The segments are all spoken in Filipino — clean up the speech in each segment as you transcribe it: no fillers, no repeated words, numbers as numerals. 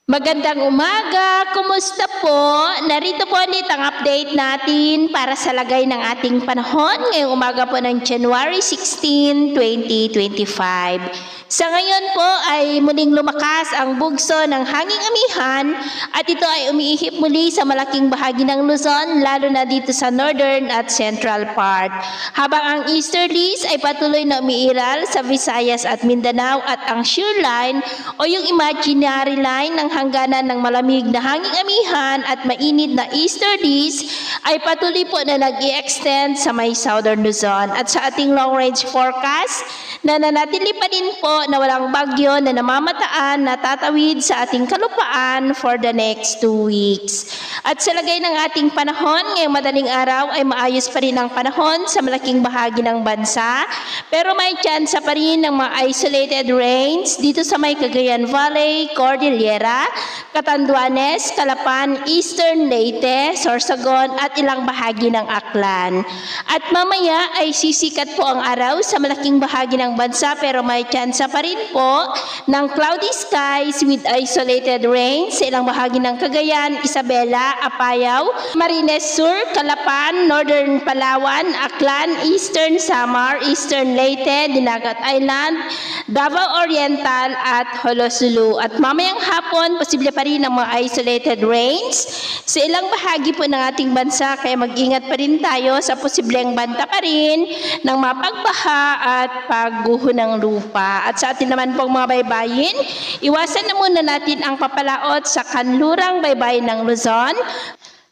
Magandang umaga! Kumusta po? Narito po ulit ang update natin para sa lagay ng ating panahon ngayong umaga po ng January 16, 2025. Sa ngayon po ay muling lumakas ang bugso ng hanging amihan at ito ay umiihip muli sa malaking bahagi ng Luzon lalo na dito sa northern at central part. Habang ang easterlies ay patuloy na umiiral sa Visayas at Mindanao at ang shear line o yung imaginary line ng hangganan ng malamig na hanging amihan at mainit na easterlies ay patuloy po na nag-i-extend sa may southern Luzon. At sa ating long-range forecast, nananatili pa din po na walang bagyo na namamataan na tatawid sa ating kalupaan for the next 2 weeks. At sa lagay ng ating panahon, ngayong madaling araw ay maayos pa rin ang panahon sa malaking bahagi ng bansa, pero may tsansa pa rin ng mga isolated rains dito sa may Cagayan Valley, Cordillera, Catanduanes, Calapan, Eastern Leyte, Sorsogon at ilang bahagi ng Aklan. At mamaya ay sisikat po ang araw sa malaking bahagi ng bansa pero may tsansa pa rin po ng cloudy skies with isolated rains sa ilang bahagi ng Cagayan, Isabela, Apayao, Marines Sur, Calapan, Northern Palawan, Aklan, Eastern Samar, Eastern Leyte, Dinagat Island, Davao Oriental at Holosulu. At mamayang hapon, posible pa rin ang mga isolated rains sa ilang bahagi po ng ating bansa kaya mag-ingat pa rin tayo sa posibleng banta pa rin ng mapagbaha at pagguho ng lupa. At sa atin naman pong mga baybayin, iwasan na muna natin ang papalaot sa kanlurang baybayin ng Luzon,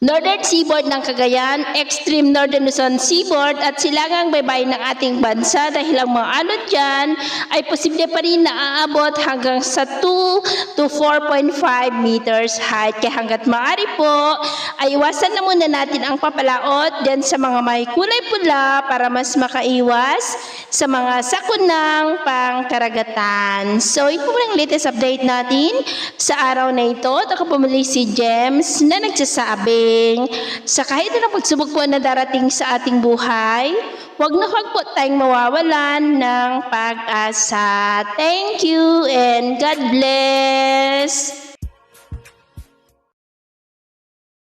Northern Seaboard ng Cagayan, Extreme Northern Luzon Seaboard at silangang baybayin ng ating bansa dahil ang mga alon dyan ay posible pa rin na aabot hanggang sa 2 to 4.5 meters height. Kaya hanggat maaari po ay iwasan na muna natin ang papalaot dyan sa mga may kulay pula para mas makaiwas sa mga sakunang pangkaragatan. So ito po ang latest update natin sa araw na ito. Ako po muli si Gems na nagsasabi sa kahit anong pagsubok po na darating sa ating buhay, huwag na huwag po tayong mawawalan ng pag-asa. Thank you and God bless!